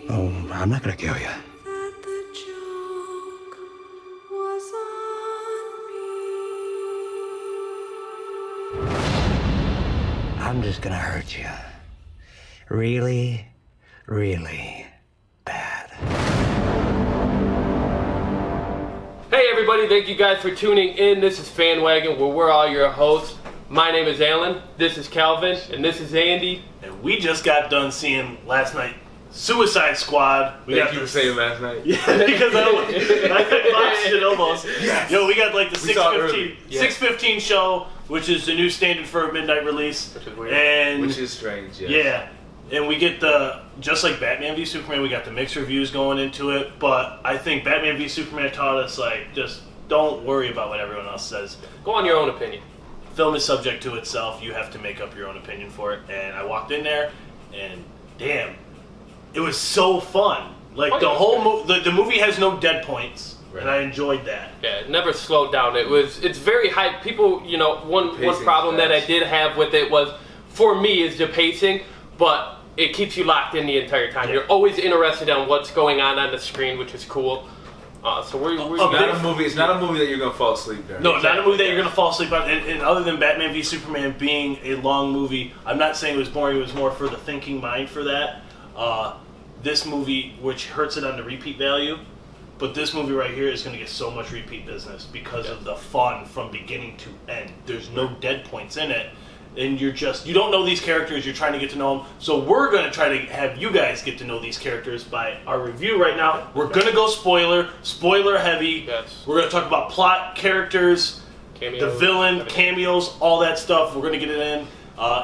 Oh, I'm not gonna kill you. That the joke was on me. I'm just gonna hurt you. Really, really bad. Hey everybody, thank you guys for tuning in. This is Fanwagon, where we're all your hosts. My name is Alan, this is Calvin, and this is Andy. And we just got done seeing last night Suicide Squad. Thank you for saying last night. Yeah, because I watched it almost. Yes. Yo, we got like the 6:15 show, which is the new standard for a midnight release. Which is weird. And Which is strange, yes. yeah. And we get just like Batman v Superman, we got the mixed reviews going into it. But I think Batman v Superman taught us, like, just don't worry about what everyone else says. Go on your own opinion. Film is subject to itself. You have to make up your own opinion for it. And I walked in there, and damn, it was so fun. Like, the whole the movie has no dead points, right. And I enjoyed that. Yeah, it never slowed down. It's very hype. People, you know, one problem that I did have with it was, for me, is the pacing, but it keeps you locked in the entire time. Yeah. You're always interested in what's going on the screen, which is cool. So we're not a movie. It's not a movie that you're gonna fall asleep during. No, exactly. Not a movie that you're gonna fall asleep on. And other than Batman v Superman being a long movie, I'm not saying it was boring. It was more for the thinking mind for that. This movie, which hurts it on the repeat value, but this movie right here is gonna get so much repeat business because of the fun from beginning to end. There's no dead points in it. And you don't know these characters, you're trying to get to know them. So we're going to try to have you guys get to know these characters by our review right now. We're going to go spoiler heavy. Yes. We're going to talk about plot, characters, cameos, the villain, everything. Cameos, all that stuff. We're going to get it in.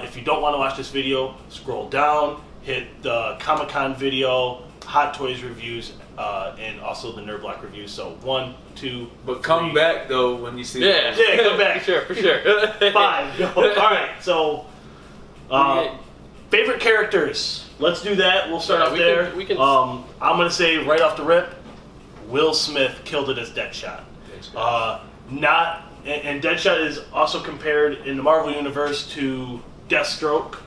If you don't want to watch this video, scroll down, hit the Comic-Con video, Hot Toys reviews, and also the Nerd Block reviews. So 1, 2, But come 3. back though when you see. Yeah, Come back. for sure. 5. Go. All right. So, favorite characters. Let's do that. We'll start off there. We can. I'm gonna say right off the rip, Will Smith killed it as Deadshot. And Deadshot is also compared in the Marvel universe to Deathstroke,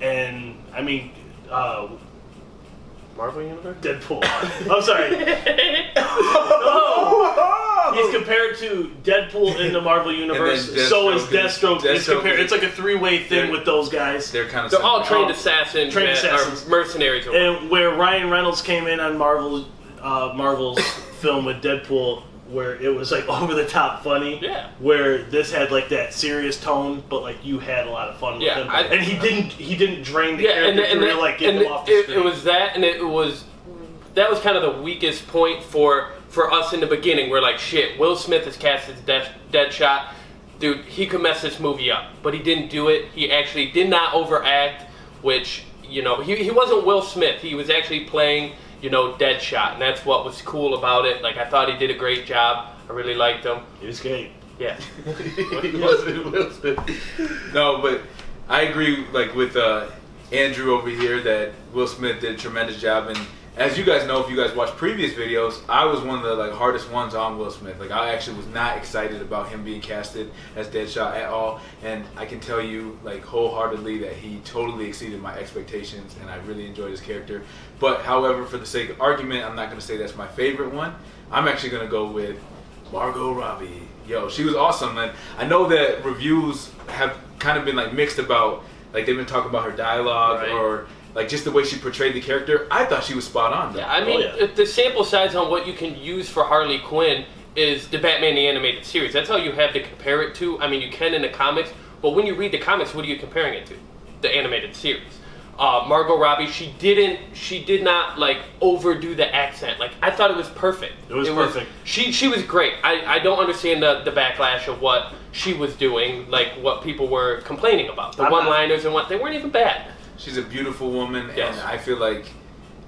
and I mean. Marvel Universe? Deadpool. I'm sorry. No! He's compared to Deadpool in the Marvel Universe. So is Deathstroke. It's like a three-way thing with those guys. They're kind of. They're all trained assassins. Assassins. Are mercenaries. And where Ryan Reynolds came in on Marvel's film with Deadpool, where it was like over the top funny. Yeah. Where this had like that serious tone, but like you had a lot of fun with him. And he didn't drain the character to really like get him off the screen. It was that, and that was kind of the weakest point for us in the beginning. We're like, shit, Will Smith is cast as Deadshot. Dude, he could mess this movie up, but he didn't do it. He actually did not overact, which, you know, he wasn't Will Smith. He was actually playing, you know, Deadshot, and that's what was cool about it. Like, I thought he did a great job. I really liked him. He was great. Yeah. He wasn't Will Smith. No, but I agree, like, with Andrew over here, that Will Smith did a tremendous job. And as you guys know, if you guys watched previous videos, I was one of the like hardest ones on Will Smith. Like, I actually was not excited about him being casted as Deadshot at all. And I can tell you, like, wholeheartedly that he totally exceeded my expectations, and I really enjoyed his character. But however, for the sake of argument, I'm not going to say that's my favorite one. I'm actually going to go with Margot Robbie. Yo, she was awesome. And I know that reviews have kind of been like mixed about, like, they've been talking about her dialogue or like just the way she portrayed the character. I thought she was spot on though. Yeah, I mean, the sample size on what you can use for Harley Quinn is the Batman the Animated Series. That's all you have to compare it to. I mean, you can in the comics, but when you read the comics, what are you comparing it to? The animated series. Margot Robbie, she did not like overdo the accent. Like, I thought it was perfect. It was perfect. She was great. I don't understand the backlash of what she was doing, like what people were complaining about. The one-liners and what, they weren't even bad. She's a beautiful woman, and I feel like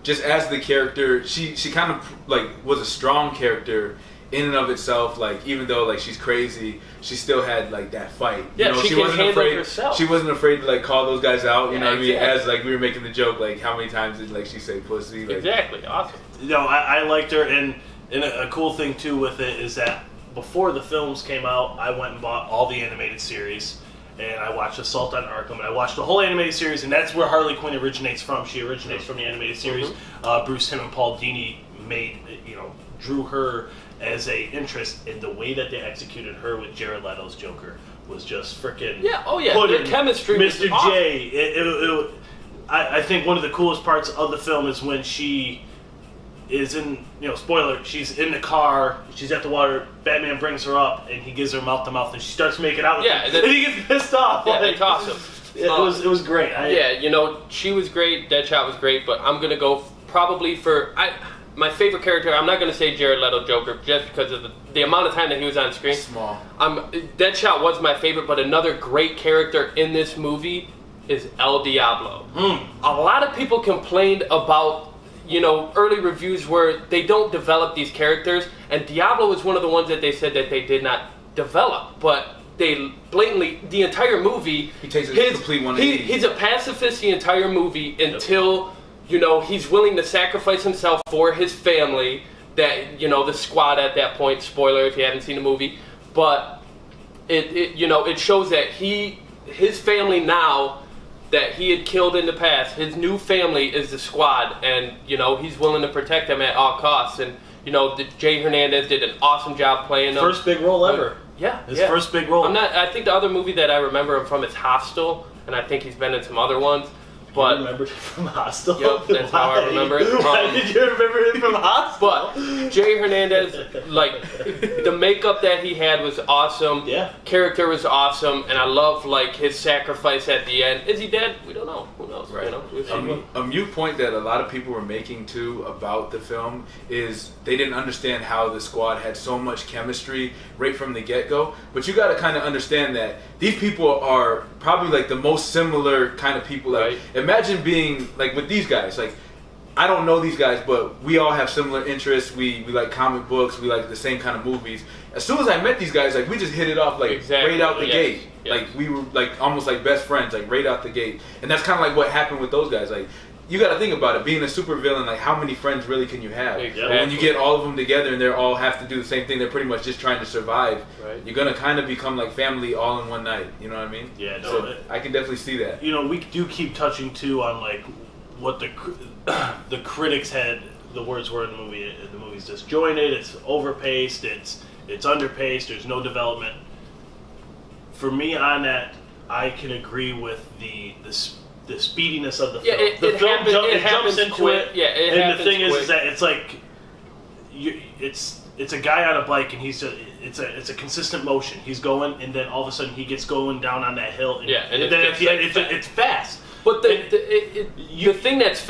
just as the character, she kind of like was a strong character in and of itself. Like, even though like she's crazy, she still had like that fight. Yeah, you know, she wasn't afraid herself. She wasn't afraid to like call those guys out. You know what I mean? As like we were making the joke, like how many times did like she say pussy? Like, exactly, awesome. You know, I liked her, and a cool thing too with it is that before the films came out, I went and bought all the animated series. and I watched Assault on Arkham, and I watched the whole animated series, and that's where Harley Quinn originates from. She originates from the animated series. Bruce Timm and Paul Dini drew her as a interest in the way that they executed her with Jared Leto's Joker was just freaking Their chemistry was Mr. awesome. J. I think one of the coolest parts of the film is when she is in, spoiler, she's in the car, she's at the water, Batman brings her up, and he gives her mouth to mouth, and she starts making out with him, and he gets pissed off. Yeah, it's awesome. It was great. She was great, Deadshot was great, but I'm going to go probably for... my favorite character, I'm not going to say Jared Leto Joker, just because of the amount of time that he was on screen. Small. Deadshot was my favorite, but another great character in this movie is El Diablo. A lot of people complained about early reviews where they don't develop these characters, and Diablo is one of the ones that they said that they did not develop, but they blatantly, the entire movie, he takes a complete 180. He's a pacifist the entire movie until, he's willing to sacrifice himself for his family, that, the squad at that point, spoiler if you haven't seen the movie, but it shows that his family now, that he had killed in the past, his new family is the squad, and he's willing to protect them at all costs. And Jay Hernandez did an awesome job playing them. First big role ever. His first big role. I think the other movie that I remember him from is Hostel, and I think he's been in some other ones. But you remembered it from Hostel? Yep, that's how I remember it. Why did you remember it from Hostel? But Jay Hernandez, the makeup that he had was awesome. Yeah. Character was awesome, and I love his sacrifice at the end. Is he dead? We don't know. Who knows? Right. We'll see. A mute point that a lot of people were making too about the film is they didn't understand how the squad had so much chemistry right from the get-go. But you got to kind of understand that these people are probably the most similar kind of people. Right. Imagine being with these guys. I don't know these guys, but we all have similar interests. We like comic books. We like the same kind of movies. As soon as I met these guys, we just hit it off right out the gate. Yes. We were almost like best friends, right out the gate. And that's kind of what happened with those guys. You got to think about it. Being a supervillain, how many friends really can you have? Exactly. When you get all of them together and they all have to do the same thing, they're pretty much just trying to survive. Right. You're gonna kind of become like family all in one night. You know what I mean? Yeah. No. So I can definitely see that. We do keep touching too on what the critics had the words were in the movie. The movie's disjointed. It's overpaced. It's underpaced. There's no development. For me, on that, I can agree with the speediness of the film. The film jumps into quick. it. Yeah, it and happens the thing quick. is that it's a guy on a bike, and it's a consistent motion. He's going, and then all of a sudden he gets going down on that hill. And then at the end, it's fast. But the thing that's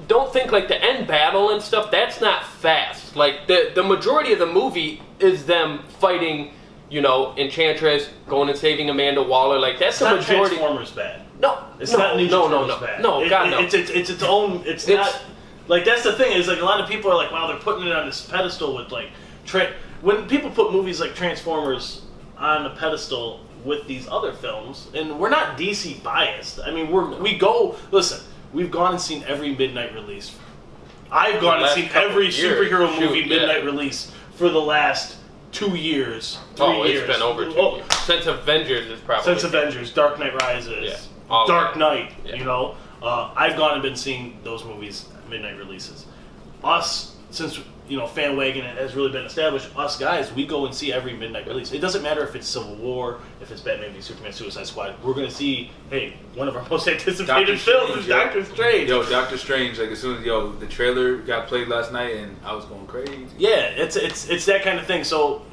don't think the end battle and stuff. That's not fast. The majority of the movie is them fighting. Enchantress going and saving Amanda Waller. That's the majority. Transformers bad. No, it's not Ninja Turtles bad. No, God no. It's its own. It's not that's the thing is a lot of people are wow, they're putting it on this pedestal with when people put movies like Transformers on a pedestal with these other films, and we're not DC biased. I mean, we've gone and seen every midnight release. I've gone and seen every superhero movie midnight release for the last 2 years, 3 years. It's been over 2 years. Since Avengers is probably. Since Avengers, Dark Knight Rises, Dark Knight, I've gone and been seeing those movies midnight releases. Us, since Fanwagon has really been established, us guys, we go and see every midnight release. It doesn't matter if it's Civil War, if it's Batman v Superman, Suicide Squad. We're going to see, one of our most anticipated films is Doctor Strange. Doctor Strange, as soon as the trailer got played last night, and I was going crazy. Yeah, it's that kind of thing. So,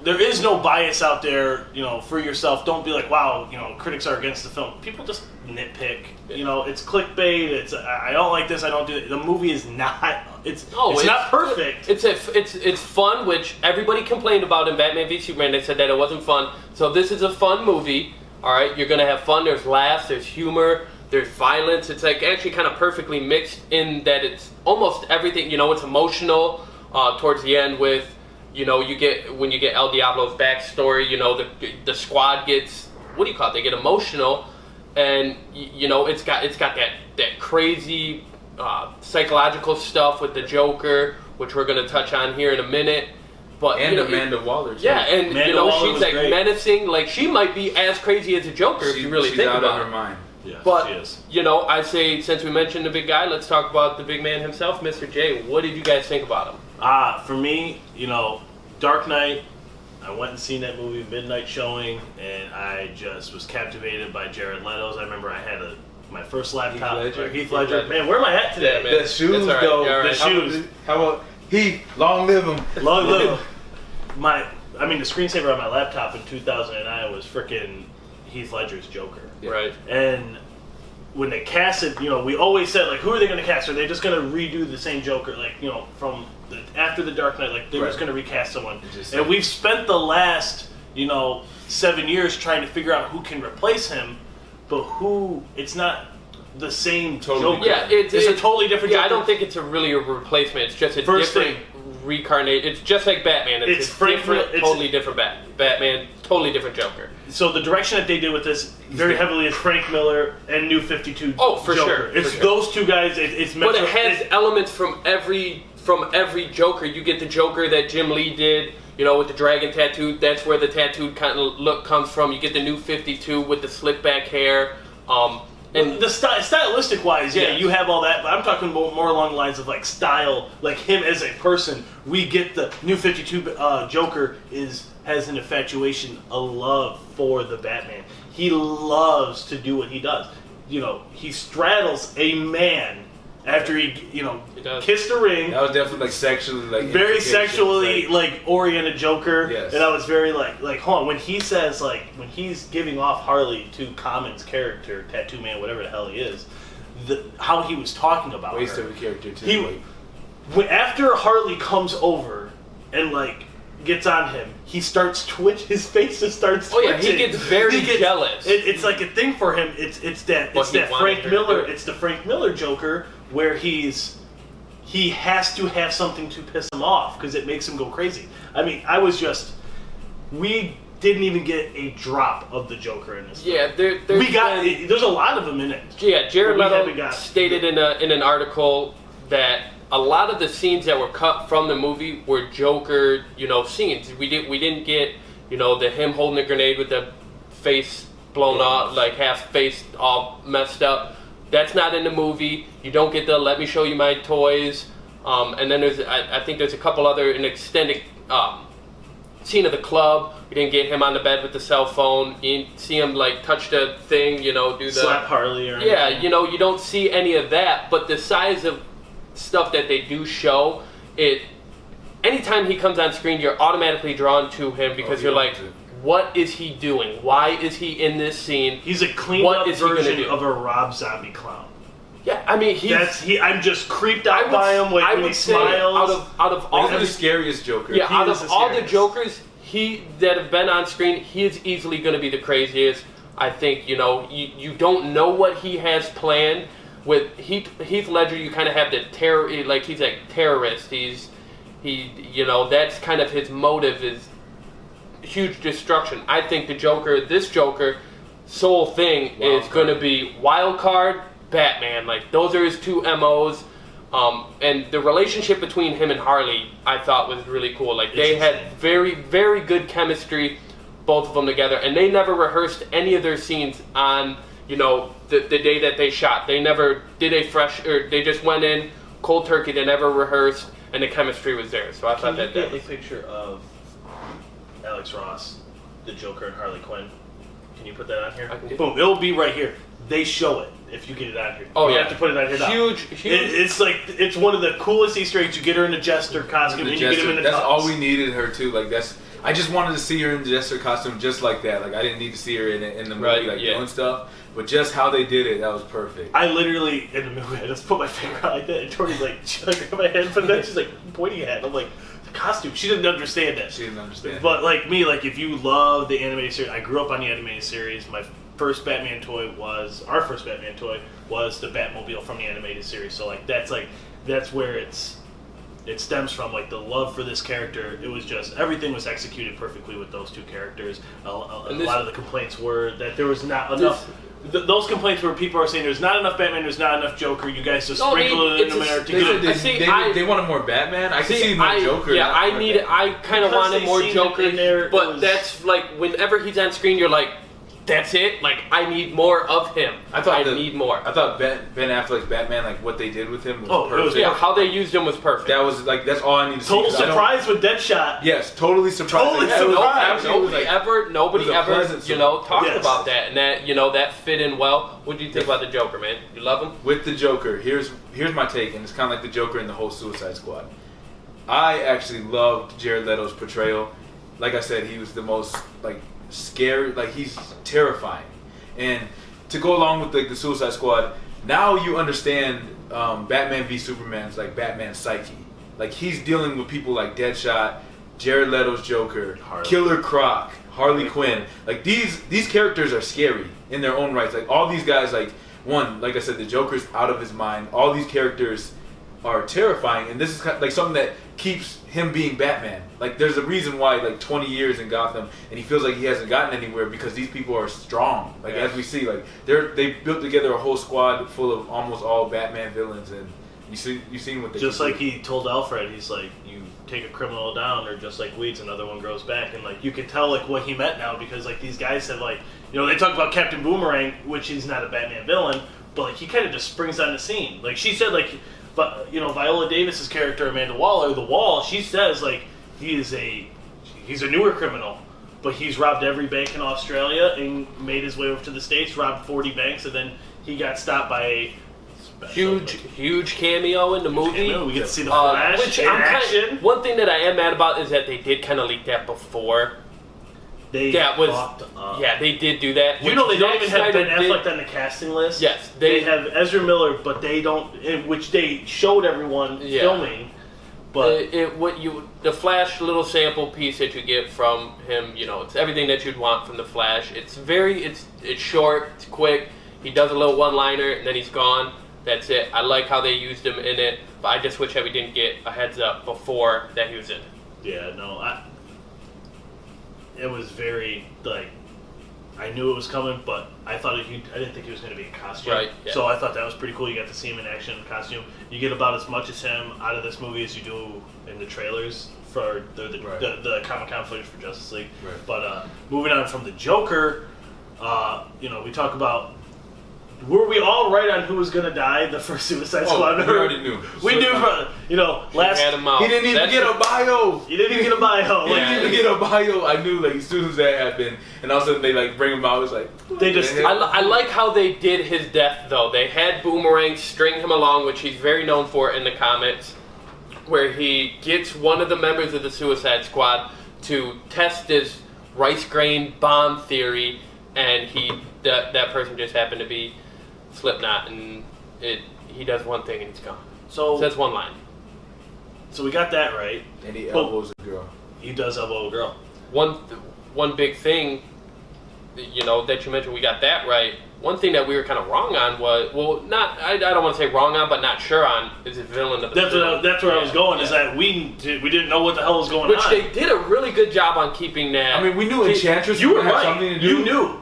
there is no bias out there, for yourself. Don't be like, wow, critics are against the film. People just nitpick. It's clickbait. It's I don't like this, I don't do it. The movie is not it's not perfect. It's fun, which everybody complained about in Batman v Superman. They said that it wasn't fun. So this is a fun movie. All right, you're gonna have fun. There's laughs. There's humor. There's violence. It's actually kind of perfectly mixed in that it's almost everything. It's emotional towards the end with when you get El Diablo's backstory. The squad gets what do you call it? They get emotional, and it's got that crazy psychological stuff with the Joker, which we're gonna touch on here in a minute. But And you know, Amanda Waller, too. Yeah, and Amanda you know, Waller she's was like great. menacing. Like she might be as crazy as a Joker if you really she's think out about of it. her mind. Yeah, But she is. you know, I say since we mentioned the big guy, let's talk about the big man himself, Mr. J. What did you guys think about him? For me, you know, Dark Knight, I went and seen that movie, midnight showing, and I just was captivated by Jared Leto's. I remember I had my first laptop. Heath Ledger. Man, where am I at today? Yeah, man. The shoes, It's all right, though. you're all right. The shoes. How about Heath? Long live him. Long live. The screensaver on my laptop in 2009 was freaking Heath Ledger's Joker. Yeah. Right. And when they casted, you know, we always said, like, who are they going to cast? Are they just going to redo the same Joker, like, you know, from after the Dark Knight, like, they're Right. just going to recast someone. Just- And we've spent the last, 7 years trying to figure out who can replace him, but it's not the same Totally Joker. Yeah, it's a totally different Yeah, Joker. I don't think it's really a replacement. It's just a First different reincarnate. It's just like Batman. It's a Frank different, Miller- totally different Batman, totally different Joker. So the direction that they did with this very heavily is Frank Miller and New 52 Oh, for Joker. sure, It's for sure. those two guys. It's But it Metro- has elements from every Joker. You get the Joker that Jim Lee did, you know, with the dragon tattoo. That's where the tattooed kind of look comes from. You get the New 52 with the slick back hair. And the stylistic wise, yeah, Yes. you have all that, but I'm talking more along the lines of like style, like him as a person. We get the New 52 Joker has an infatuation, a love for the Batman. He loves to do what he does. You know, he straddles a man after he does. kissed a ring. That was definitely like sexually, like Very implications, sexually like oriented Joker, Yes. and I was very like hold on, when he says when he's giving off Harley to Common's character, Tattoo Man, whatever the hell he is, how he was talking about waste her. of a character too. He after Harley comes over and gets on him, he starts his face just starts Oh, twitching. yeah, he gets very jealous. It's like a thing for him. It's that But he wanted Frank her to Miller. do it. It's the Frank Miller Joker where he has to have something to piss him off because it makes him go crazy. I mean, we didn't even get a drop of the Joker in this film. yeah, there's There's a lot of them in it. Yeah, Jared But we Leto haven't got- stated in an article that a lot of the scenes that were cut from the movie were Joker, scenes. We didn't get, the him holding a grenade with the face blown off, like half face all messed up. That's not in the movie. You don't get the "let me show you my toys," and then I think there's a couple other an extended scene of the club. We didn't get him on the bed with the cell phone. You didn't see him touch the thing, do the Slap Harley or yeah, anything. you don't see any of that. But the size of stuff that they do show, anytime he comes on screen, you're automatically drawn to him because you're like, what is he doing? Why is he in this scene? He's a cleaned What up is he gonna version do? of a Rob Zombie clown. Yeah, I mean, I'm just creeped out by him when he say smiles. out of all He's the scariest Joker. yeah, he out is of the all the scariest. Jokers that have been on screen, he is easily going to be the craziest. I think you don't know what he has planned with Heath Ledger. You kind of have the terror, like he's a terrorist. That's kind of his motive is huge destruction. I think this Joker, sole thing is going to be wild card Batman. Like those are his two MOs. And the relationship between him and Harley, I thought was really cool. Like they had very, very good chemistry, both of them together, and they never rehearsed any of their scenes on, the day that they shot. They never did they just went in cold turkey. They never rehearsed, and the chemistry was there. So I thought Can you that get a was picture of Alex Ross, the Joker, and Harley Quinn? Can you put that on here? I can do Boom! It'll be right here. They show it if you get it on here. Oh, you yeah. have to put it on here. now. Huge. It's one of the coolest Easter eggs. You get her in a jester costume, and you get him in the That's tux. all we needed her to. I just wanted to see her in the jester costume just like that. Like I didn't need to see her in the movie Right, yeah. doing stuff, but just how they did it, that was perfect. I literally, in the movie, I just put my finger out like that, and Tori's like, she got my hand, but then she's like pointing at it. I'm like, the costume. She didn't understand that. She didn't understand. But like me, if you love the animated series, I grew up on the animated series. Our first Batman toy was the Batmobile from the animated series. So that's where it stems from, the love for this character. It was just, everything was executed perfectly with those two characters. A lot of the complaints were that there was not enough those complaints where people are saying there's not enough Batman, there's not enough Joker. You guys just sprinkle it in there to get it. They wanted more Batman. I can see more Joker. Yeah, I kind of wanted more Joker, but that's like whenever he's on screen, you're like, that's it. Like I need more of him. I need more. I thought Ben Affleck's Batman, like what they did with him, was perfect. Yeah, how they used him was perfect. That was like that's all I need to see. Total surprise with Deadshot. Yes, totally surprised. Totally surprised. Nobody ever, talked about that, and that that fit in well. What do you think about the Joker, man? You love him? With the Joker, here's my take, and it's kind of like the Joker in the whole Suicide Squad. I actually loved Jared Leto's portrayal. Like I said, he was the most scary, he's terrifying. And to go along with the Suicide Squad, now you understand Batman v Superman's Batman's psyche. He's dealing with people like Deadshot, Jared Leto's Joker, Killer Croc, Harley Quinn. These characters are scary in their own rights. All these guys, like I said, the Joker's out of his mind. All these characters are terrifying, and this is something that keeps him being Batman. There's a reason why 20 years in Gotham and he feels like he hasn't gotten anywhere, because these people are strong. As we see, they built together a whole squad full of almost all Batman villains, and you've seen what they just like he told Alfred, he's like, you take a criminal down, or just like weeds, another one grows back, and you can tell what he meant now, because these guys have they talk about Captain Boomerang, which he's not a Batman villain, but he kind of just springs on the scene. She said but Viola Davis's character Amanda Waller, the Wall, she says he's a newer criminal, but he's robbed every bank in Australia and made his way over to the States, robbed 40 banks, and then he got stopped by a huge cameo in the movie. We get to see the Flash in action. One thing that I am mad about is that they did kind of leak that before. They did do that. They don't even have Ben Affleck on the casting list. Yes, they have Ezra Miller, but they don't. Which they showed everyone filming. But the Flash little sample piece that you get from him, it's everything that you'd want from the Flash. It's short, it's quick. He does a little one-liner and then he's gone. That's it. I like how they used him in it, but I just wish that we didn't get a heads up before that he was in it. Yeah, no, it was very I knew it was coming, but I didn't think he was going to be in costume. Right. Yeah. So I thought that was pretty cool. You got to see him in action in costume. You get about as much as him out of this movie as you do in the trailers for the Comic-Con footage for Justice League. Right. But moving on from the Joker, we talk about. Were we all right on who was going to die the first Suicide Squad? We already knew. We knew last. Had him out. He didn't even get a bio. He didn't even get a bio. He didn't even get a bio. I knew as soon as that happened, and all of a sudden they bring him out. It was they just. I like how they did his death though. They had Boomerang string him along, which he's very known for in the comics, where he gets one of the members of the Suicide Squad to test his rice grain bomb theory, and that person just happened to be Slipknot, and he does one thing and he's gone. So that's one line. So we got that right. And he elbows a girl. He does elbow a girl. One big thing, that you mentioned, we got that right. One thing that we were kind of wrong on was, I don't want to say wrong on, but not sure on, is the villain of the film. That's where I was going, is that we didn't know what the hell was going on. Which they did a really good job on keeping that. I mean, we knew Enchantress you were had right. something to do. You knew.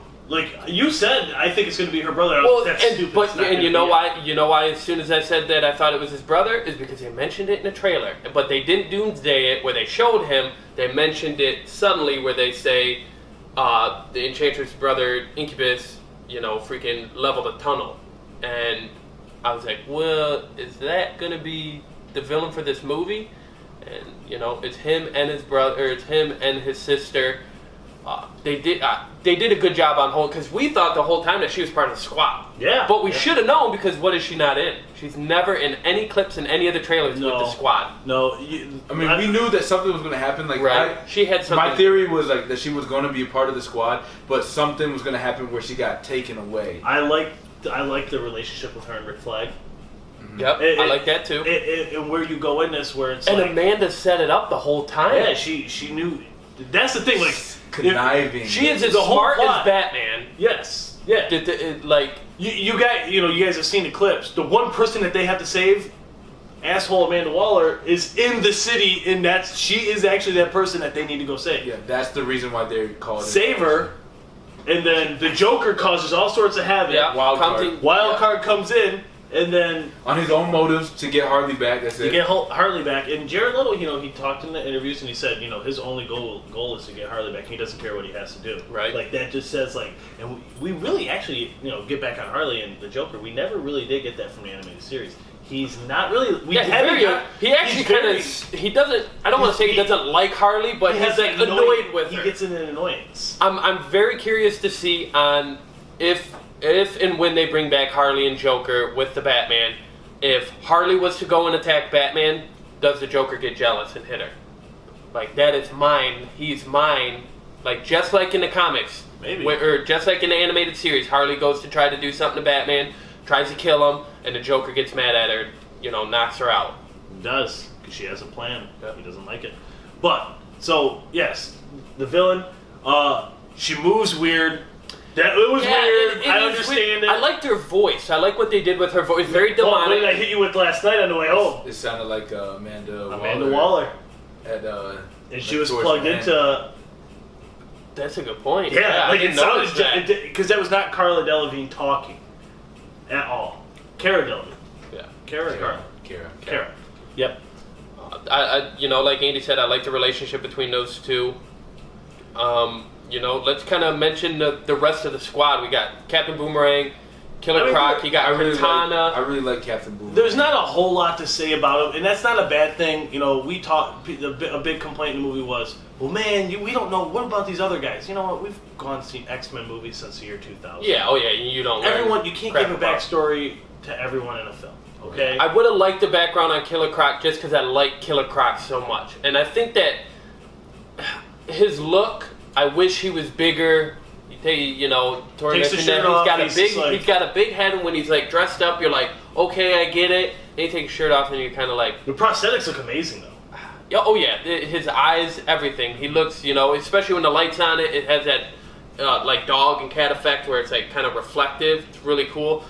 You said, I think it's going to be her brother. That's stupid. And you know why? As soon as I said that, I thought it was his brother, is because they mentioned it in the trailer. But they didn't doomsday it where they showed him. They mentioned it suddenly where they say the Enchantress brother Incubus, freaking leveled a tunnel, and I was like, well, is that going to be the villain for this movie? And it's him and his brother, or it's him and his sister. They did a good job on hold, because we thought the whole time that she was part of the squad. Yeah. But we should have known, because what is she not in? She's never in any clips in any of the trailers with the squad. No. We knew that something was going to happen. Right. She had something. My theory was that she was going to be a part of the squad, but something was going to happen where she got taken away. I like the relationship with her and Rick Flag. Yep, I like that too. And where you go in this, where it's Amanda set it up the whole time. Yeah, she knew. That's the thing, conniving. She is as smart as Batman. Yes. Yeah. You guys have seen the clips. The one person that they have to save, asshole Amanda Waller, is in the city, and she is actually that person that they need to go save. Yeah, that's the reason why they're called. Save her, and then the Joker causes all sorts of havoc. Yeah, Wild card comes in, and then on his own motives to get Harley back. That's it. to get Harley back. And Jared Leto, he talked in the interviews and he said, his only goal is to get Harley back. He doesn't care what he has to do. Right. Like that just says and we really actually get back on Harley and the Joker. We never really did get that from the animated series. He's not really. He actually kind of. He doesn't. I don't want to say he doesn't like Harley, but he's like annoyed with her. He gets in an annoyance. I'm very curious to see on if and when they bring back Harley and Joker with the Batman, if Harley was to go and attack Batman, does the Joker get jealous and hit her? Like, that is mine. He's mine. Like, just like in the comics. Maybe. Or just like in the animated series, Harley goes to try to do something to Batman, tries to kill him, and the Joker gets mad at her, knocks her out. He does, because she has a plan. Yeah. He doesn't like it. But, so, yes, the villain, she moves weird. It was weird. I understand it. I liked her voice. I like what they did with her voice. Very demonic. What did I hit you with last night on the way home? It sounded like Amanda Waller. And she was plugged into... That's a good point. Yeah, I didn't notice that. Because that was not Carla Delevingne talking at all. Cara Delevingne. Yeah. Cara. Yep. I like Andy said, I like the relationship between those two. Let's kind of mention the rest of the squad. We got Captain Boomerang, Killer Croc. You got Katana. I really like Captain Boomerang. There's not a whole lot to say about him, and that's not a bad thing. We talked. A big complaint in the movie was, well, man, we don't know. What about these other guys? You know what? We've gone and seen X-Men movies since the year 2000. Yeah. Oh yeah. You don't. You can't give a backstory to everyone in a film. Okay. I would have liked the background on Killer Croc just because I like Killer Croc so much, and I think that his look. I wish he was bigger. Tori Takes mentioned the shirt that off, he's got a big head, and when he's like dressed up, you're like, okay, I get it. And he takes his shirt off, and you're kind of like, the prosthetics look amazing though. Oh yeah, his eyes, everything. He looks, especially when the light's on it, it has that like dog and cat effect where it's like kind of reflective. It's really cool.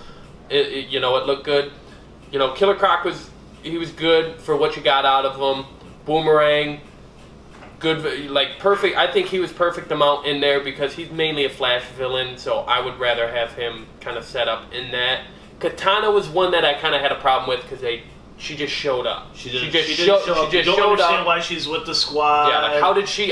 It looked good. Killer Croc was good for what you got out of him. Boomerang. Good, like perfect. I think he was perfect amount in there because he's mainly a Flash villain, so I would rather have him kind of set up in that. Katana was one that I kind of had a problem with because she just showed up. She just showed up. You don't understand why she's with the squad. Yeah, like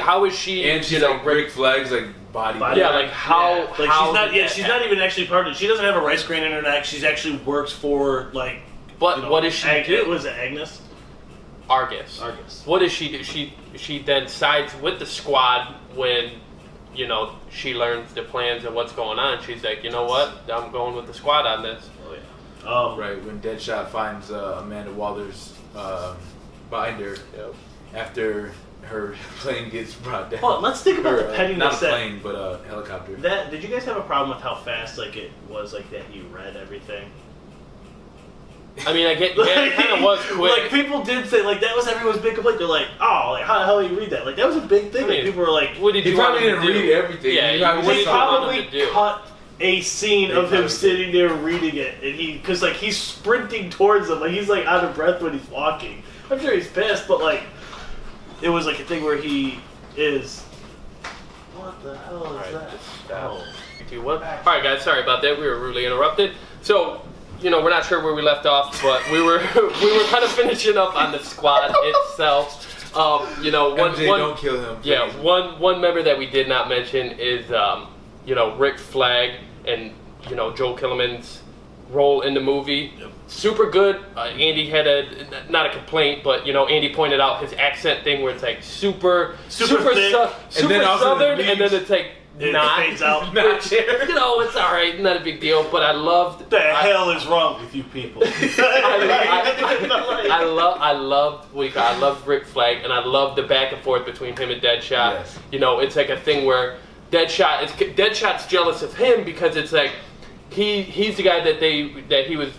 how is she? And she's like Rick Flags, like body. Yeah, like how? Yeah. Like how she's not even actually part of it. She doesn't have a rice grain in her neck. She's actually works for like. But what does she do? Was it Agnes? Argus. What does she do? She then sides with the squad when, she learns the plans and what's going on. She's like, you know what? I'm going with the squad on this. Oh yeah. Right, when Deadshot finds Amanda Waller's binder after her plane gets brought down. Well, let's think about the pettiness. Not a plane, but a helicopter. Did you guys have a problem with how fast it was that he read everything? I mean, it kind of was quick. Like, people did say, that was everyone's big complaint. They're like, oh, how the hell do you read that? Like, that was a big thing. People were like, what did you probably didn't read everything. Yeah, he probably cut a scene of him sitting there reading it. And because, he's sprinting towards them. Like, he's, out of breath when he's walking. I'm sure he's pissed, but, it was, a thing where he is... What the hell is that? All right, guys, sorry about that. We were rudely interrupted. So... we're not sure where we left off, but we were kind of finishing up on the squad itself. Don't kill him. Please. Yeah, one member that we did not mention is Rick Flag and Joel Kinnaman's role in the movie. Yep. Super good. Andy had not a complaint, but Andy pointed out his accent thing where it's like super thick, super southern, and then it's like. It fades out. It's all right, not a big deal. But I loved. The hell is wrong with you people? I loved Rick Flag, and I loved the back and forth between him and Deadshot. Yes. It's like a thing where Deadshot's jealous of him because it's like he's the guy that he was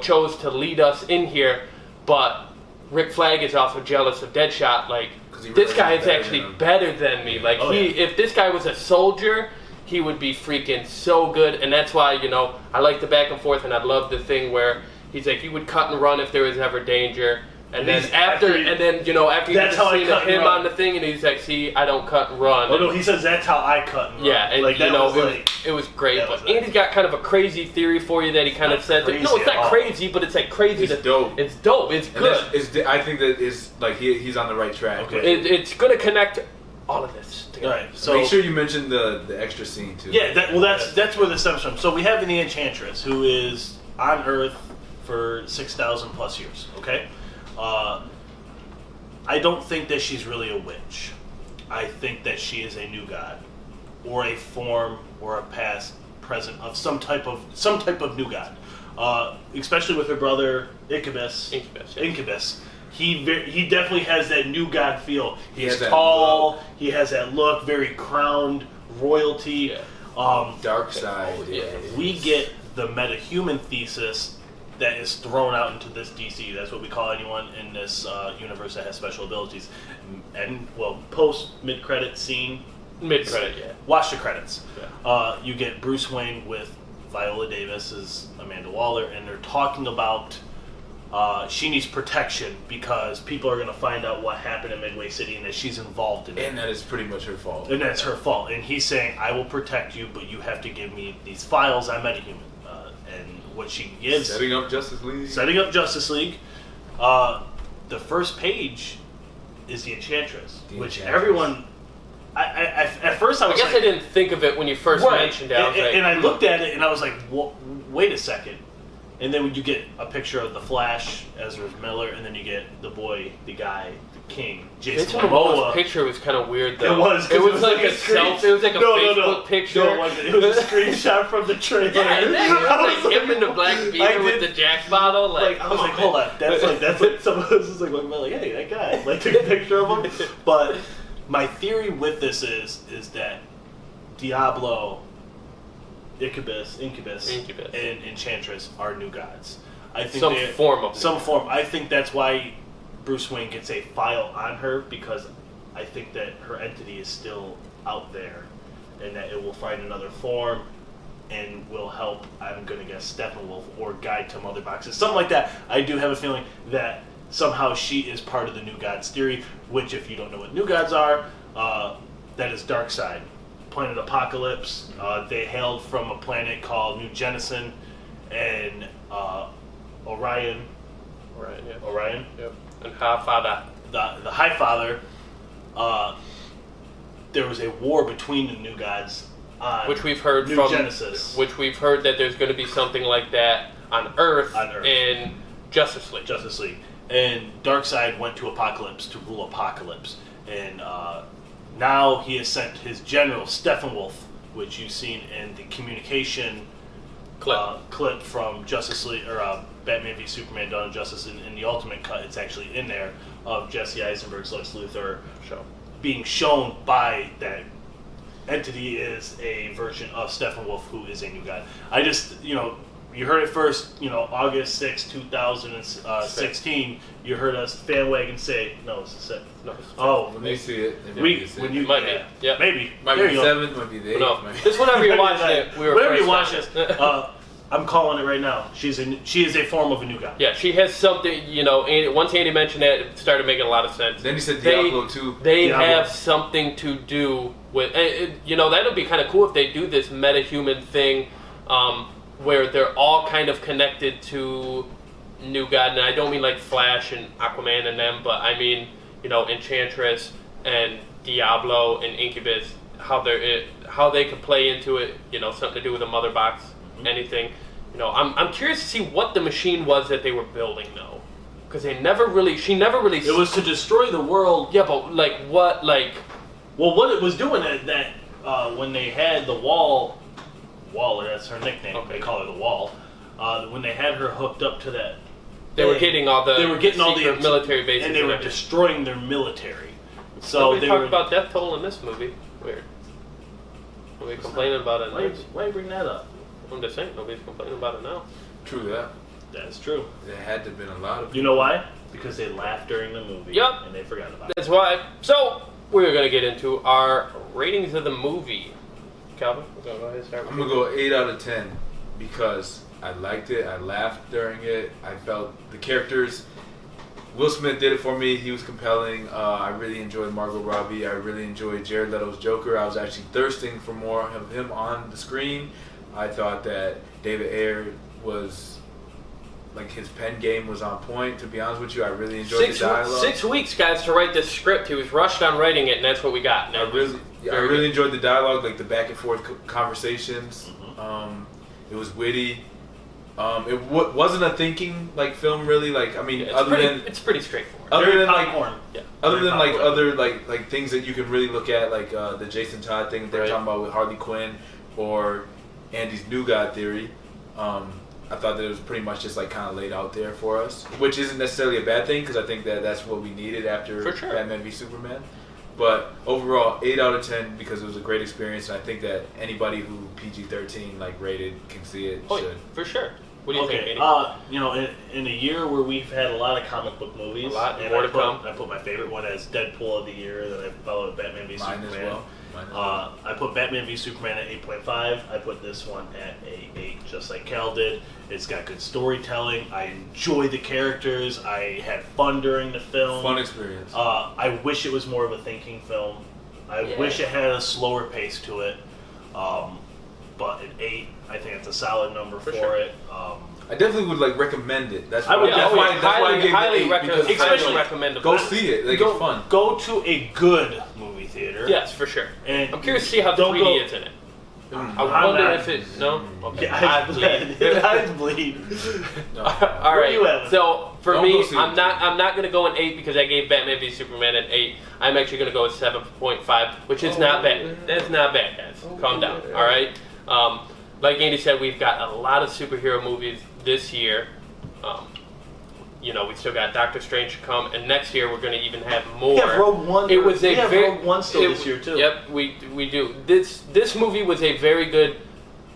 chose to lead us in here, but Rick Flag is also jealous of Deadshot, like. This guy is actually better than me. Like if this guy was a soldier, he would be freaking so good. And that's why I like the back and forth, and I love the thing where he's like, you would cut and run if there was ever danger. And And then he's- after after- you get That's the how I scene cut of and him run. on the thing, and he's like, "See, I don't cut and run." Oh no, he says that's how I cut. And run. Yeah, and like that was like it was great. that But was Andy's got kind of a crazy theory for you that he kind of Not said. crazy No, it's at not all. crazy, but it's like crazy. It's dope. It's dope. It's And good. I think that is like he's on the right track. Okay. It's going to connect all of this together. all right. So Make sure you mention the extra scene too. yeah, that's where this stems from. So we have the Enchantress, who is on Earth for 6,000 plus years. Okay, I don't think that she's really a witch. I think that she is a new god, or a form, or a past, present of some type of new god. Especially with her brother Incubus. Incubus, yes. Incubus. He definitely has that new god feel. He He's has that tall. look. He has that look, very crowned royalty. Yeah. Dark side. Yeah. We get the metahuman thesis that is thrown out into this DC. That's what we call anyone in this universe that has special abilities. And well, post mid-credit scene, Mid-credit, yeah. watch the credits. Yeah. You get Bruce Wayne with Viola Davis as Amanda Waller, and they're talking about she needs protection because people are going to find out what happened in Midway City and that she's involved in it. And that is pretty much her fault. And that's her fault. And he's saying, I will protect you, but you have to give me these files on Metahuman. And what she gives... Setting up Justice League. Setting up Justice League. The first page is the Enchantress, which Enchantress. everyone... at first I I was guess like... I didn't think of it when you first Right. mentioned it. I was like, And I looked at it and I was like, wait a second. And then you get a picture of the Flash, Ezra Miller, and then you get the boy, the guy, the king, Jason Momoa. picture was kind of weird though. It was. 'cause It was like a selfie. It was like a Facebook picture. No, it wasn't. It was a screenshot from the trailer. Yeah, exactly. It I was like him in the black I beater with did- the Jack bottle. Like, I was come like, on, hold man. on, that's like some of us is like looking at like, hey, that guy, like took a picture of him. But my theory with this is that Diablo, Incubus, and Enchantress are new gods. I think Some form of some new form. I think that's why Bruce Wayne gets a file on her, because I think that her entity is still out there, and that it will find another form and will help. I'm gonna guess Steppenwolf or guide to Mother Boxes, something like that. I do have a feeling that somehow she is part of the New Gods theory, which, if you don't know what New Gods are, that is Darkseid, planet Apocalypse. They hailed from a planet called New Genesis, and Orion. Right, yeah. Orion, Yep. And Father. the High Father. There was a war between the New Gods on Which we've heard New from Genesis. Which we've heard that there's going to be something like that on Earth. In Justice League. Justice League. And Darkseid went to Apocalypse to rule Apocalypse. And now he has sent his general, Steppenwolf, which you've seen in the communication clip from Justice League, or Batman v Superman Dawn of Justice in the Ultimate Cut. It's actually in there, of Jesse Eisenberg's Lex Luthor show. Being shown by that entity is a version of Steppenwolf, who is a new god. I just, you heard it first, August 6, 2016, you heard us, Fanwagon, say, no, it's the 7th. No, it's Oh, When they see it, when you, Might be. Yeah. Maybe. might There be you the go. 7th, might be the 8th. No, might be- just whenever you're watching it, we were Whenever you first watch on it, I'm calling it right now. She is a form of a new god. Yeah, she has something, once Andy mentioned that, it started making a lot of sense. Then he said Diablo too. They Diablo. have something to do with, that would be kind of cool if they do this metahuman thing, where they're all kind of connected to New God, and I don't mean like Flash and Aquaman and them, but I mean, Enchantress and Diablo and Incubus, how they could play into it, something to do with the Mother Box, anything. I'm curious to see what the machine was that they were building though, because she never really. It was to destroy the world. Yeah, but what? Well, what it was doing that when they had the Waller, that's her nickname. Okay. They call her the Wall. When they had her hooked up to that, They were getting all the secret military bases, and they were everything. destroying their military. So Nobody they talked were. about death toll in this movie. Weird. Nobody's complaining about it. Now. Why you bring that up? I'm just saying, nobody's complaining about it now. True that. That's true. There had to have been a lot of. You know why? Because they laughed during the movie. Yep. And they forgot about it. That's why. So we're gonna get into our ratings of the movie. Calvin, go ahead and start. With I'm gonna go 8 out of 10 because I liked it. I laughed during it. I felt the characters. Will Smith did it for me. He was compelling. I really enjoyed Margot Robbie. I really enjoyed Jared Leto's Joker. I was actually thirsting for more of him on the screen. I thought that David Ayer was, like, his pen game was on point. To be honest with you, I really enjoyed the dialogue. 6 weeks, guys, to write this script. He was rushed on writing it, and that's what we got. I really enjoyed the dialogue, like the back and forth conversations. It was witty. It wasn't a thinking like film really. Like I mean, it's pretty straightforward. Other than popcorn. Other like things that you can really look at, like the Jason Todd thing that they're talking about with Harley Quinn or Andy's New God theory. I thought that it was pretty much just like kind of laid out there for us, which isn't necessarily a bad thing because I think that that's what we needed after Batman v Superman. But overall, 8 out of 10 because it was a great experience, and I think that anybody who PG-13 like rated can see it. Should for sure. What do you think, Andy? You know, in a year where we've had a lot of comic book movies, more to come. I put my favorite one as Deadpool of the year. Then I followed Batman v Superman. As well. I put Batman v Superman at 8.5. I put this one at a 8, just like Cal did. It's got good storytelling. I enjoyed the characters. I had fun during the film. Fun experience. I wish it was more of a thinking film. I wish it had a slower pace to it. But at 8, I think it's a solid number for it. I definitely would like recommend it. That's I would highly especially recommend it. Go see it. Like, it's fun. Go to a good movie theater. Yes, for sure. And I'm curious to see how the 3D is in it. I wonder if it. No? Okay. Yeah, I'd bleed. All right. So for me, I'm not going to go an 8 because I gave Batman v Superman an 8. I'm actually going to go with 7.5, which is not bad. That's not bad, guys. Calm down. All right. Like Andy said, we've got a lot of superhero movies this year. You know, we still got Doctor Strange to come, and next year we're going to even have more. Yeah, Rogue One. It was Rogue One still this year too. Yep, we do. This movie was a very good,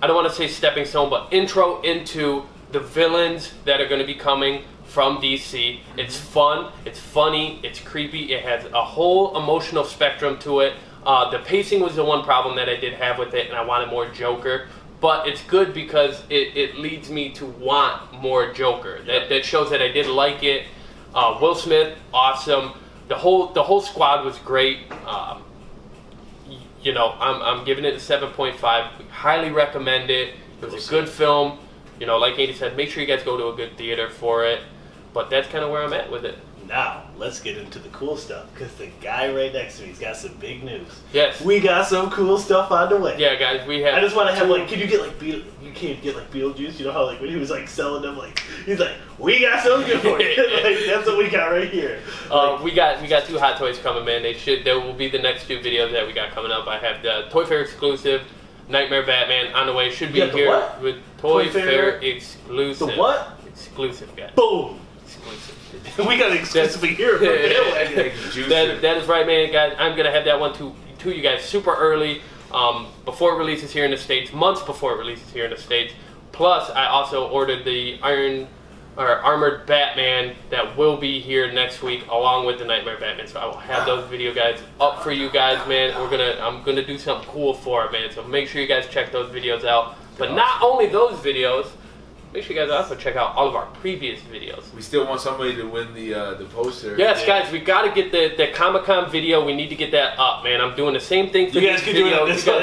I don't want to say stepping stone, but intro into the villains that are going to be coming from DC. It's fun, it's funny, it's creepy. It has a whole emotional spectrum to it. The pacing was the one problem that I did have with it, and I wanted more Joker. But it's good because it leads me to want more Joker. That shows that I did like it. Will Smith, awesome. The whole squad was great. You know, I'm giving it a 7.5. Highly recommend it. It was a good film. You know, like Andy said, make sure you guys go to a good theater for it. But that's kind of where I'm at with it. Now, let's get into the cool stuff, because the guy right next to me's got some big news. Yes. We got some cool stuff on the way. Yeah, guys, we have... I just want to have, like, can you get, like, you can't get, like, Beetlejuice? You know how, like, when he was, like, selling them, like, he's like, we got something good for you. Like, that's what we got right here. We got 2 Hot Toys coming, man. There will be the next 2 videos that we got coming up. I have the Toy Fair exclusive, Nightmare Batman on the way. Should be here what? with Toy Fair exclusive. The what? Exclusive, guys. Boom. Exclusive. We got an exclusive here. That is right, man, guys. I'm gonna have that one to you guys super early, before it releases here in the States, months before it releases here in the States. Plus, I also ordered the Armored Batman that will be here next week, along with the Nightmare Batman. So I will have those video guys up for you guys, man. I'm gonna do something cool for it, man. So make sure you guys check those videos out. But not only those videos. Make sure you guys also check out all of our previous videos. We still want somebody to win the poster. Yes, guys, we got to get the Comic-Con video. We need to get that up, man. I'm doing the same thing for you guys can do it on this one.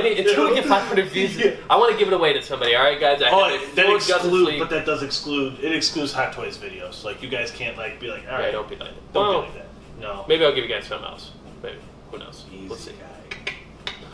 Until we get 500 views, yeah. I want to give it away to somebody. All right, guys. That does exclude. It excludes Hot Toys videos. Like, you guys can't like be like, all right, yeah, don't be like that. Don't be like that. No. Maybe I'll give you guys something else. Maybe. Who knows? We'll see.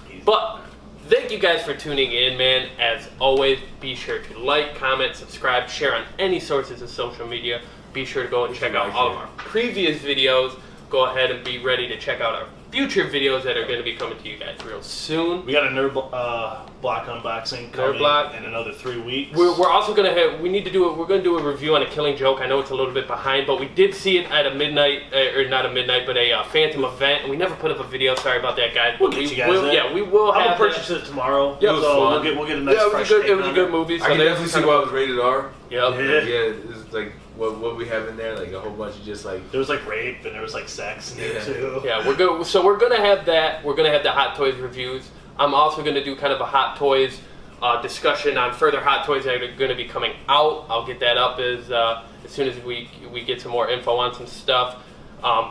Easy. But thank you guys for tuning in, man. As always, be sure to like, comment, subscribe, share on any sources of social media. Be sure to go and check out all of our previous videos. Go ahead and be ready to check out our future videos that are going to be coming to you guys real soon. We got a Nerd Block unboxing coming in another 3 weeks. We're also going to have, we're going to do a review on A Killing Joke. I know it's a little bit behind, but we did see it at a midnight, or not a midnight, but a Phantom event, and we never put up a video. Sorry about that, guys. We'll get you guys in. Yeah, we will have I'm going to purchase it tomorrow. Yep. So we'll get a nice fresh take. It was a good movie. I can definitely see why it was rated R. Yep. Yeah, it's like what we have in there, like a whole bunch of just like there was like rape and there was like sex in there too. Yeah, we're good. So we're gonna have that. We're gonna have the Hot Toys reviews. I'm also gonna do kind of a Hot Toys discussion on further Hot Toys that are gonna be coming out. I'll get that up as as soon as we get some more info on some stuff.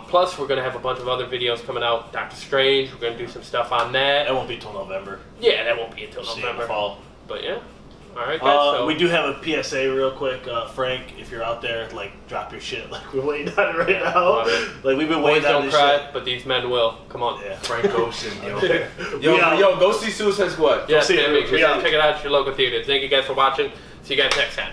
Plus, we're going to have a bunch of other videos coming out. Doctor Strange, we're going to do some stuff on that. That won't be till November. Yeah, that won't be until See you in the November. fall. But yeah. All right, guys. So We do have a PSA real quick. Frank, if you're out there, like, drop your shit. Like, we're waiting on it right now. love it. Like, we've been boys waiting on don't this cry, shit. but these men will. Come on. Yeah. Frank Ocean, yo. We out. Yo, go see Suicide Squad. Yes, see it. man, make sure We you out. check it out at your local theater. Thank you guys for watching. See you guys next time.